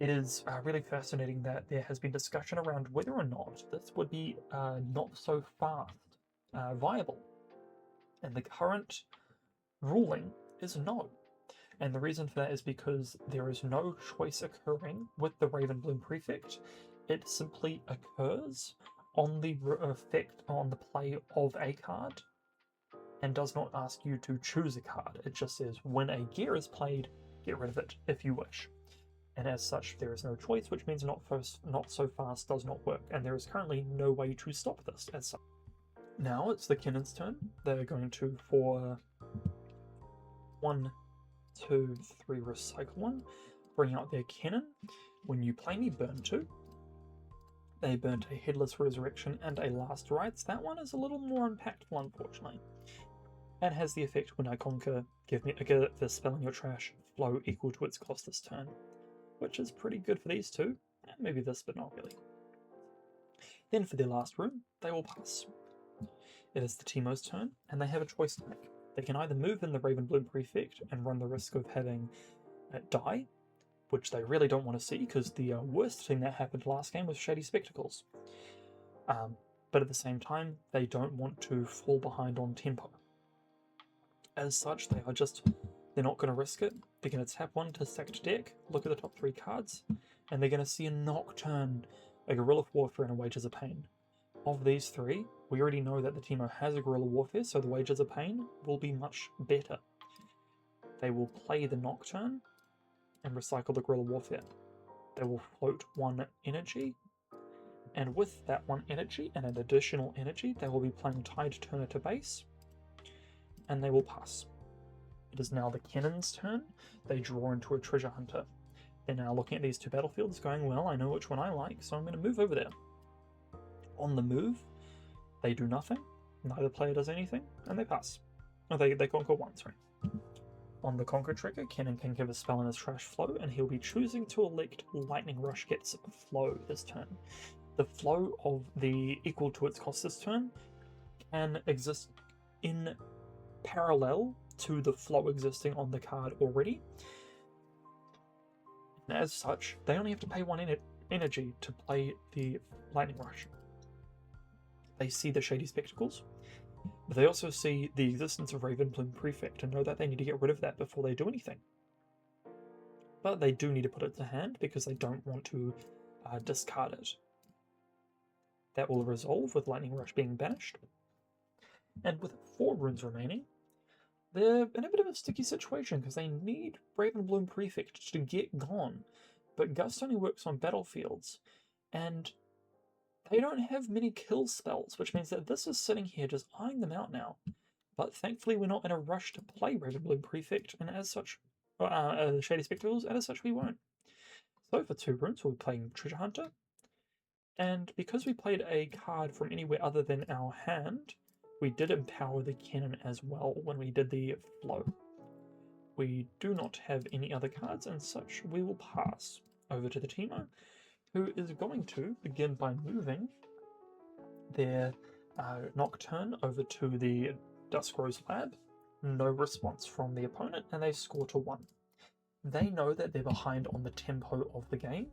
It is really fascinating that there has been discussion around whether or not this would be not so fast viable. And the current ruling is no. And the reason for that is because there is no choice occurring with the Ravenbloom Prefect. It simply occurs on the effect on the play of a card and does not ask you to choose a card. It just says when a gear is played, get rid of it if you wish. And as such, there is no choice, which means not so fast does not work, and there is currently no way to stop this as such. Now it's the Kennen's turn. They're going to, for 1, 2, 3, recycle 1, bring out their Kennen. When you play me, burn 2. They burnt a Headless Resurrection and a Last Rites. That one is a little more impactful, unfortunately. And has the effect, when I conquer, give the spell in your trash flow equal to its cost this turn, which is pretty good for these two. Maybe this, but not really. Then for their last room, they will pass. It is the Teemo's turn, and they have a choice to make. They can either move in the Ravenbloom Prefect and run the risk of having it die, which they really don't want to see, because the worst thing that happened last game was Shady Spectacles. But at the same time, they don't want to fall behind on tempo. As such, they're not going to risk it. They're going to tap 1 to stacked deck, look at the top 3 cards, and they're going to see a Nocturne, a Guerrilla Warfare, and a Wages of Pain. Of these 3, we already know that the Teemo has a Guerrilla Warfare, so the Wages of Pain will be much better. They will play the Nocturne and recycle the Guerrilla Warfare. They will float 1 energy, and with that 1 energy and an additional energy, they will be playing Tide Turner to base, and they will pass. It is now the Kennen's turn. They draw into a Treasure Hunter. They're now looking at these 2 battlefields, going, well, I know which one I like, so I'm going to move over there. On the move, they do nothing. Neither player does anything, and they pass. Oh, they conquer 1, sorry. On the Conquer trigger, Kennen can give a spell in his trash flow, and he'll be choosing to elect Lightning Rush gets flow this turn. The flow of the equal to its cost this turn can exist in parallel to the flow existing on the card already. And as such, they only have to pay 1 energy to play the Lightning Rush. They see the Shady Spectacles, but they also see the existence of Ravenbloom Prefect and know that they need to get rid of that before they do anything. But they do need to put it to hand because they don't want to discard it. That will resolve with Lightning Rush being banished. And with 4 runes remaining, they're in a bit of a sticky situation because they need Ravenbloom Prefect to get gone, but Gust only works on battlefields, and they don't have many kill spells, which means that this is sitting here just eyeing them out now. But thankfully we're not in a rush to play Ravenbloom Prefect, and as such, Shady Spectacles, and as such we won't. So for 2 runes we'll be playing Treasure Hunter, and because we played a card from anywhere other than our hand, we did empower the Kennen as well when we did the flow. We do not have any other cards, and such we will pass over to the Teemo, who is going to begin by moving their Nocturne over to the Duskrose Lab. No response from the opponent, and they score to 1. They know that they're behind on the tempo of the game,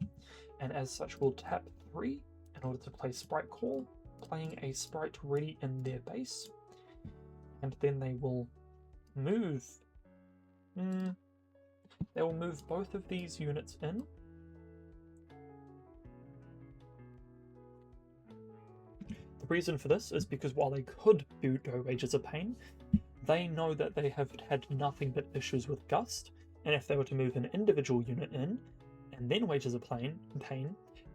and as such will tap 3 in order to play Sprite Call, playing a Sprite ready in their base, and then they will move. They will move both of these units in. The reason for this is because while they could do Wages of Pain, they know that they have had nothing but issues with Gust, and if they were to move an individual unit in, and then Wages of Pain,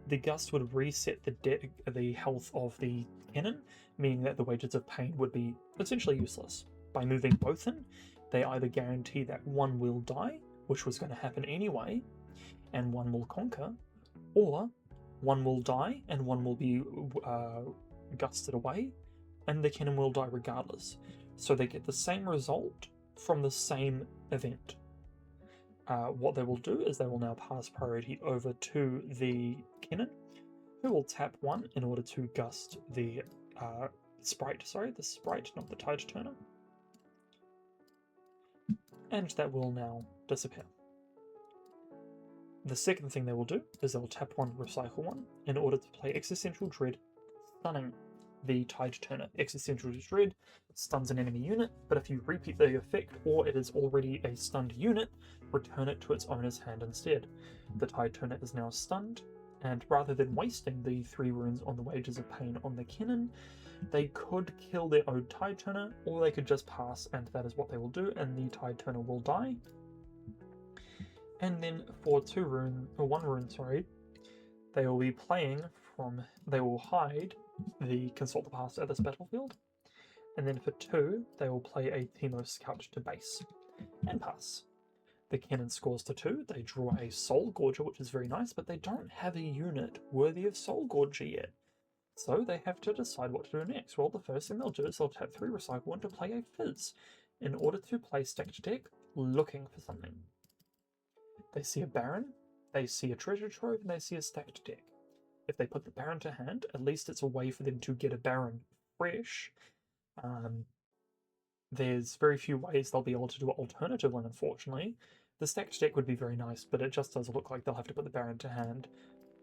the Gust would reset the health of the Kennen, meaning that the Wages of Pain would be essentially useless. By moving both in, they either guarantee that one will die, which was going to happen anyway, and one will conquer, or one will die and one will be gusted away, and the Kennen will die regardless. So they get the same result from the same event. What they will do is they will now pass priority over to the Kennen, who will tap 1 in order to gust the sprite, not the Tide Turner. And that will now disappear. The second thing they will do is they will tap 1, recycle 1, in order to play Existential Dread, stunning the Tide Turner. Existential Dread stuns an enemy unit, but if you repeat the effect or it is already a stunned unit, return it to its owner's hand instead. The Tide Turner is now stunned, and rather than wasting the 3 runes on the Wages of Pain on the Kennen, they could kill their own Tide Turner, or they could just pass, and that is what they will do, and the Tide Turner will die. And then for 1 rune, they will be playing they will hide the Consult the Past at this battlefield, and then for 2, they will play a Teemo Scout to base, and pass. The Kennen scores to 2, they draw a Soul Gorger, which is very nice, but they don't have a unit worthy of Soul Gorger yet. So they have to decide what to do next. Well, the first thing they'll do is they'll tap 3, recycle 1 to play a Fizz, in order to play stacked deck, looking for something. They see a Baron, they see a Treasure Trove, and they see a stacked deck. If they put the Baron to hand, at least it's a way for them to get a Baron fresh. There's very few ways they'll be able to do it alternatively, unfortunately. The stacked deck would be very nice, but it just does look like they'll have to put the Baron to hand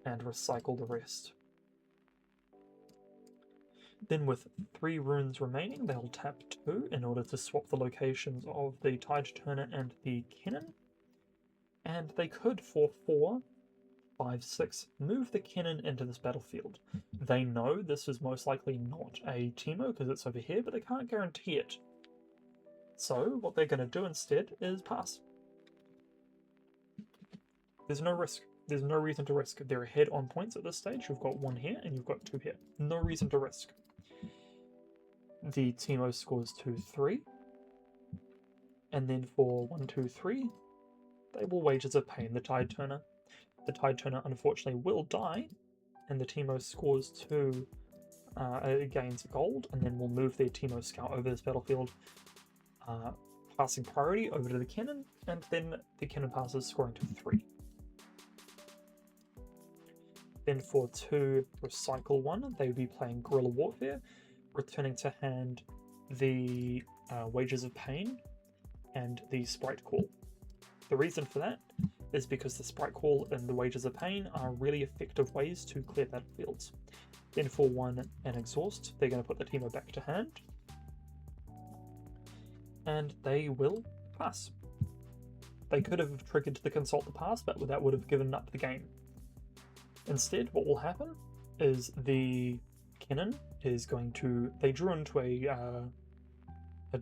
and recycle the rest. Then with 3 runes remaining, they'll tap 2 in order to swap the locations of the Tide Turner and the Kennen. And they could, for 4, 5, 6, move the Kennen into this battlefield. They know this is most likely not a Teemo because it's over here, but they can't guarantee it. So what they're going to do instead is pass. There's no risk. There's no reason to risk. They're ahead on points at this stage. You've got 1 here and you've got 2 here. No reason to risk. The Teemo scores 2, 3. And then for 1, 2, 3, they will Wages of Pain the Tide Turner. The Tide Turner unfortunately will die, and the Teemo scores 2, gains gold, and then will move their Teemo Scout over this battlefield, passing priority over to the Kennen, and then the Kennen passes, scoring to 3. Then for 2, recycle 1, they would be playing Guerrilla Warfare, returning to hand the Wages of Pain and the Sprite Call. The reason for that is because the Sprite Call and the Wages of Pain are really effective ways to clear battlefields. Then for 1 and Exhaust, they're going to put the Teemo back to hand, and they will pass. They could have triggered the Consult the Past, but that would have given up the game. Instead, what will happen is the Kennen is going to... They drew into a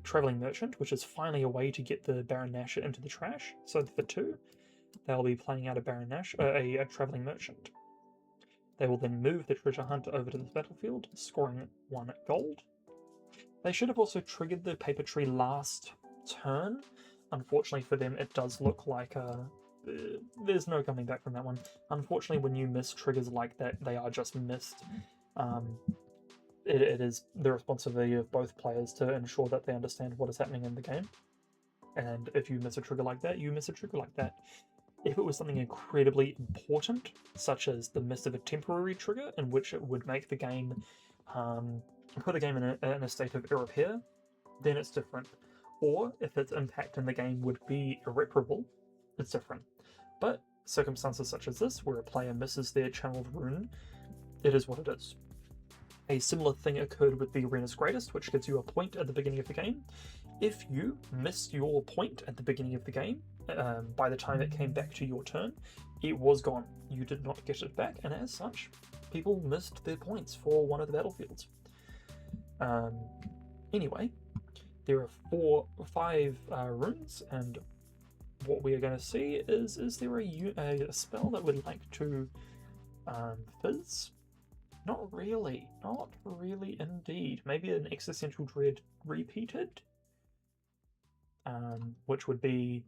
Traveling Merchant, which is finally a way to get the Baron Nashor into the trash. So for 2, they'll be playing out a Baron Nashor, a Traveling Merchant. They will then move the Treasure Hunter over to this battlefield, scoring 1 gold. They should have also triggered the Paper Tree last turn. Unfortunately for them, it does look like there's no coming back from that one. Unfortunately, when you miss triggers like that, they are just missed. It is the responsibility of both players to ensure that they understand what is happening in the game. And if you miss a trigger like that, you miss a trigger like that. If it was something incredibly important, such as the miss of a temporary trigger, in which it would make the game, put the game in a state of irrepair, then it's different. Or if its impact in the game would be irreparable, it's different. But circumstances such as this, where a player misses their channeled rune, it is what it is. A similar thing occurred with the Arena's Greatest, which gives you a point at the beginning of the game. If you missed your point at the beginning of the game, by the time it came back to your turn, it was gone. You did not get it back, and as such, people missed their points for one of the battlefields. Anyway, there are 5 runes, and what we are going to see is there a spell that would like to fizz? Not really indeed. Maybe an Existential Dread repeated, which would be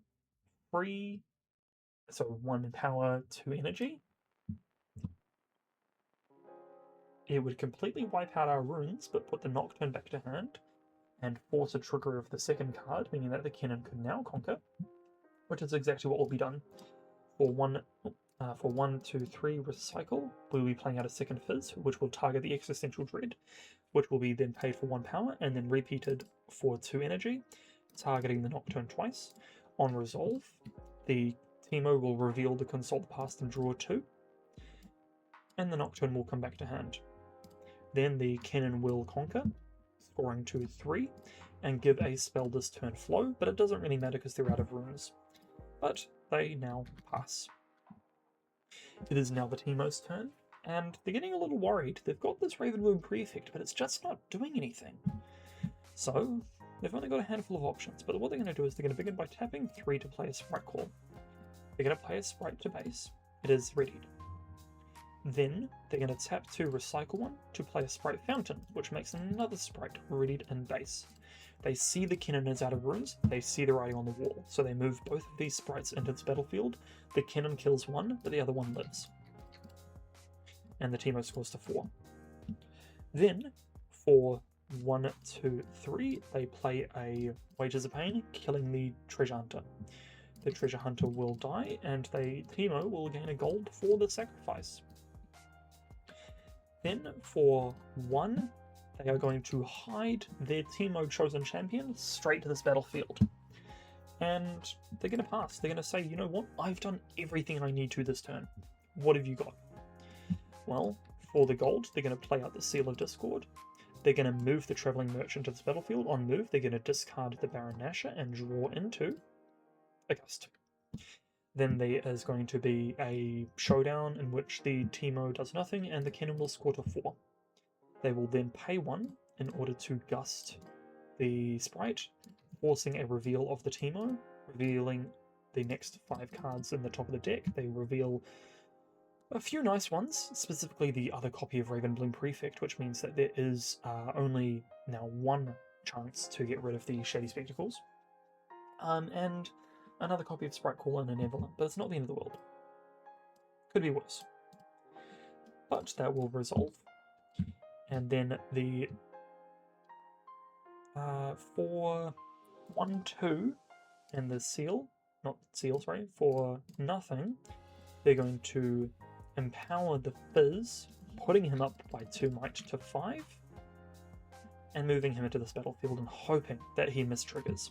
free, so 1 power, 2 energy. It would completely wipe out our runes, but put the Nocturne back to hand, and force a trigger of the second card, meaning that the Kennen could now conquer, which is exactly what will be done. For 1, 2, 3 recycle, we will be playing out a second fizz, which will target the Existential Dread, which will be then paid for 1 power, and then repeated for 2 energy, targeting the Nocturne twice. On resolve, the Teemo will reveal the Consult Past and draw 2, and the Nocturne will come back to hand. Then the Kennen will conquer, scoring 2, 3, and give a spell this turn flow, but it doesn't really matter because they're out of runes. But they now pass. It is now the Teemo's turn, and they're getting a little worried. They've got this Riftbound prefect, but it's just not doing anything. So, they've only got a handful of options, but what they're going to do is they're going to begin by tapping 3 to play a Sprite Call. They're going to play a Sprite to base. It is readied. Then, they're going to tap 2, recycle 1 to play a Sprite Fountain, which makes another Sprite readied in base. They see the Kennen is out of runes, they see the writing on the wall, so they move both of these sprites into this battlefield. The Kennen kills 1, but the other one lives. And the Teemo scores to 4. Then, for 1, 2, 3, they play a Wages of Pain, killing the Treasure Hunter. The Treasure Hunter will die, and the Teemo will gain a gold for the sacrifice. Then, for 1, they are going to hide their Teemo chosen champion straight to this battlefield. And they're going to pass. They're going to say, you know what, I've done everything I need to this turn. What have you got? Well, for the gold, they're going to play out the Seal of Discord. They're going to move the Traveling Merchant to this battlefield. On move, they're going to discard the Baron Nashor and draw into a Gust. Then there is going to be a showdown in which the Teemo does nothing and the Kennen will score to 4. They will then pay 1 in order to gust the sprite, forcing a reveal of the Teemo, revealing the next 5 cards in the top of the deck. They reveal a few nice ones, specifically the other copy of Riftbound Prefect, which means that there is only now 1 chance to get rid of the Shady Spectacles, and another copy of Sprite Call and an Evelyn, but it's not the end of the world. Could be worse. But that will resolve. And then the for 1, 2, and the for nothing, they're going to empower the Fizz, putting him up by 2 might to 5, and moving him into this battlefield and hoping that he mistriggers.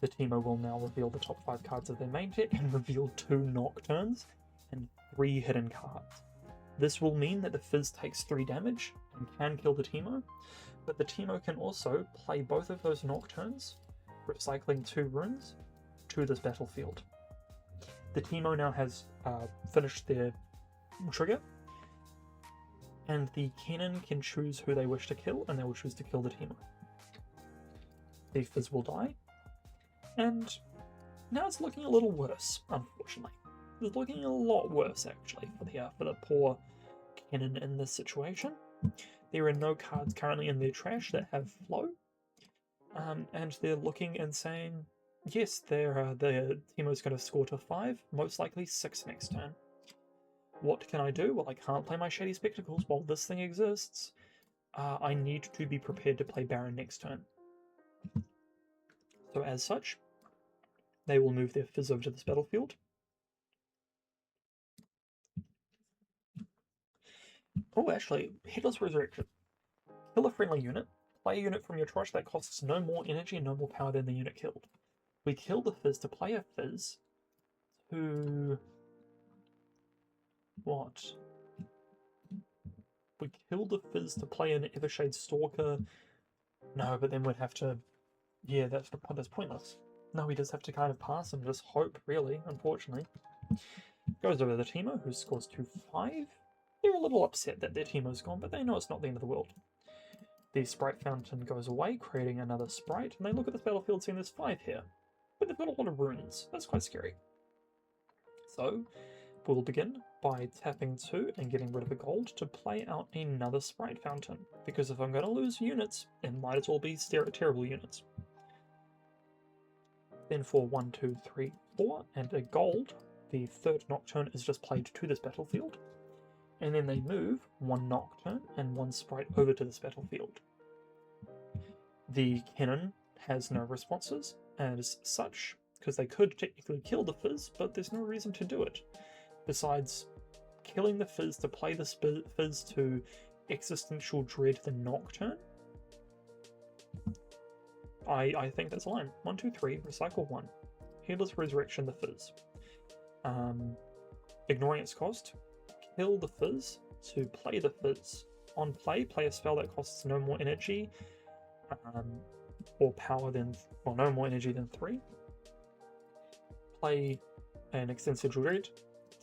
The Teemo will now reveal the top 5 cards of their main deck and reveal 2 Nocturnes and 3 hidden cards. This will mean that the Fizz takes 3 damage and can kill the Teemo, but the Teemo can also play both of those Nocturnes, recycling 2 runes, to this battlefield. The Teemo now has finished their trigger, and the Kennen can choose who they wish to kill, and they will choose to kill the Teemo. The Fizz will die, and now it's looking a little worse, unfortunately. It's looking a lot worse, actually, for the poor Kennen in this situation. There are no cards currently in their trash that have flow, and they're looking and saying, yes, the Teemo's going to score to 5, most likely 6 next turn. What can I do? Well, I can't play my Shady Spectacles while this thing exists. I need to be prepared to play Baron next turn. So as such, they will move their Fizz over to this battlefield. Oh, actually, Headless Resurrection. Kill a friendly unit. Play a unit from your trash that costs no more energy and no more power than the unit killed. We kill the Fizz to play a Fizz to... what? We kill the Fizz to play an Evershade Stalker. No, but then we'd have to... yeah, that's pointless. No, we just have to kind of pass and just hope, really, unfortunately. Goes over to the Teemo, who scores to 5. They're a little upset that their Teemo's gone, but they know it's not the end of the world. The sprite fountain goes away, creating another sprite, and they look at this battlefield seeing there's 5 here. But they've got a lot of runes. That's quite scary. So, we'll begin by tapping 2 and getting rid of a gold to play out another sprite fountain. Because if I'm going to lose units, it might as well be terrible units. Then for 1, 2, 3, 4, and a gold, the third Nocturne is just played to this battlefield. And then they move 1 Nocturne and 1 sprite over to this battlefield. The Kennen has no responses as such, because they could technically kill the Fizz, but there's no reason to do it. Besides killing the Fizz to play the Fizz to Existential Dread the Nocturne, I think that's a line. 1, 2, 3, recycle 1. Headless Resurrection the Fizz. Ignoring its cost, kill the Fizz to play the Fizz. On play, play a spell that costs no more energy or power than, well, no more energy than 3. Play an Existential Dread,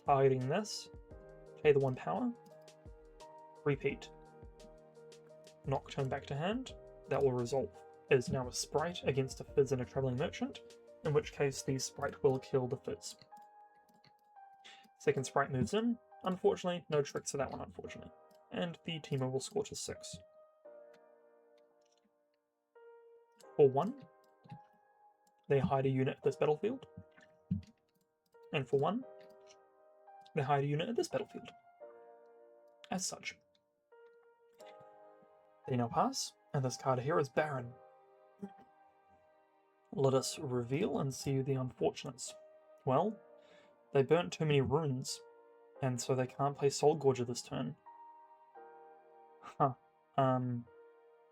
targeting this, pay the 1 power, repeat. Nocturne back to hand, that will resolve. It is now a sprite against a Fizz and a Travelling Merchant, in which case the sprite will kill the Fizz. Second sprite moves in, unfortunately, no tricks to that one unfortunately, and the Teemo will score to 6. For 1, they hide a unit at this battlefield, and for 1, they hide a unit at this battlefield. As such, they now pass, and this card here is Baron. Let us reveal and see the unfortunates. Well, they burnt too many runes, and so they can't play Soul Gorger this turn. Huh.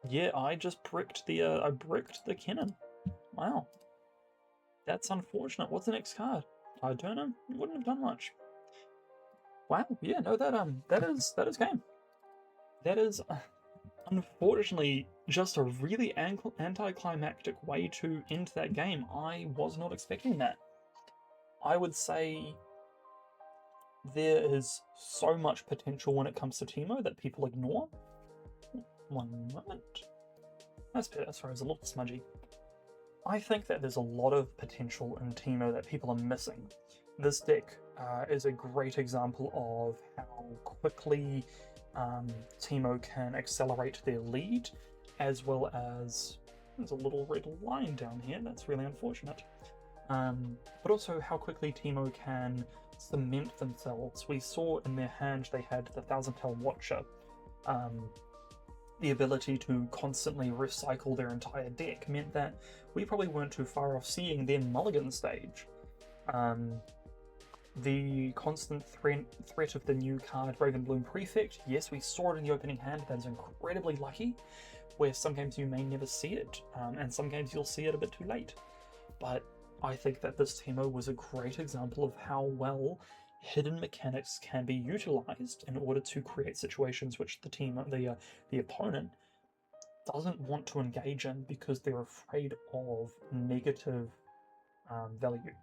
Yeah, I just bricked the Kennen. Wow. That's unfortunate. What's the next card? I don't know. Wouldn't have done much. Wow. Yeah. No. That is game. That is unfortunately just a really anticlimactic way to end that game. I was not expecting that. I would say there is so much potential when it comes to Teemo that people ignore. One moment. That's better. Sorry, it was a little smudgy. I think that there's a lot of potential in Teemo that people are missing. This deck is a great example of how quickly Teemo can accelerate their lead, as well as there's a little red line down here. That's really unfortunate. But also how quickly Teemo can cement themselves. We saw in their hand they had the Thousand-Tail Watcher. The ability to constantly recycle their entire deck meant that we probably weren't too far off seeing their mulligan stage. The constant threat of the new card Ravenbloom Prefect, yes, we saw it in the opening hand. That is incredibly lucky, where some games you may never see it, and some games you'll see it a bit too late. But I think that this Teemo was a great example of how well hidden mechanics can be utilized in order to create situations which the opponent doesn't want to engage in because they're afraid of negative value.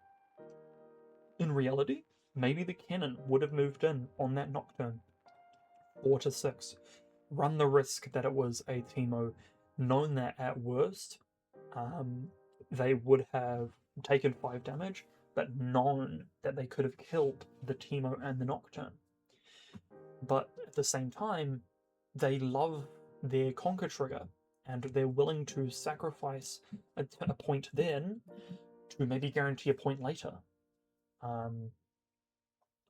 In reality, maybe the Kennen would have moved in on that Nocturne 4 to 6, run the risk that it was a Teemo, known that at worst they would have taken 5 damage, but known that they could have killed the Teemo and the Nocturne. But at the same time, they love their Conquer trigger, and they're willing to sacrifice a point then to maybe guarantee a point later.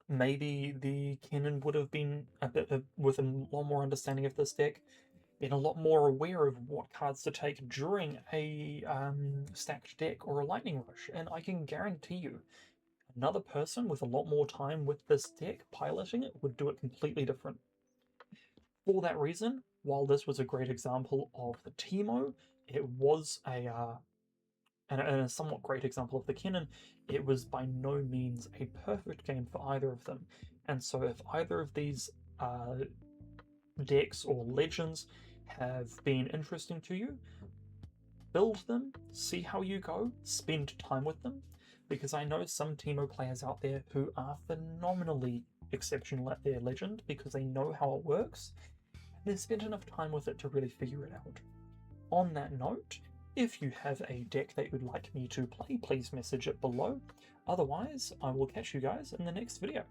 Maybe the Kennen would have been with a lot more understanding of this deck, been a lot more aware of what cards to take during a stacked deck or a Lightning Rush, and I can guarantee you, another person with a lot more time with this deck piloting it would do it completely different. For that reason, while this was a great example of the Teemo, it was a somewhat great example of the Kennen. It was by no means a perfect game for either of them, and so if either of these decks or legends have been interesting to you, build them, see how you go, spend time with them, because I know some Teemo players out there who are phenomenally exceptional at their legend because they know how it works. then spend enough time with it to really figure it out. On that note, if you have a deck that you would like me to play, please message it below. Otherwise, I will catch you guys in the next video.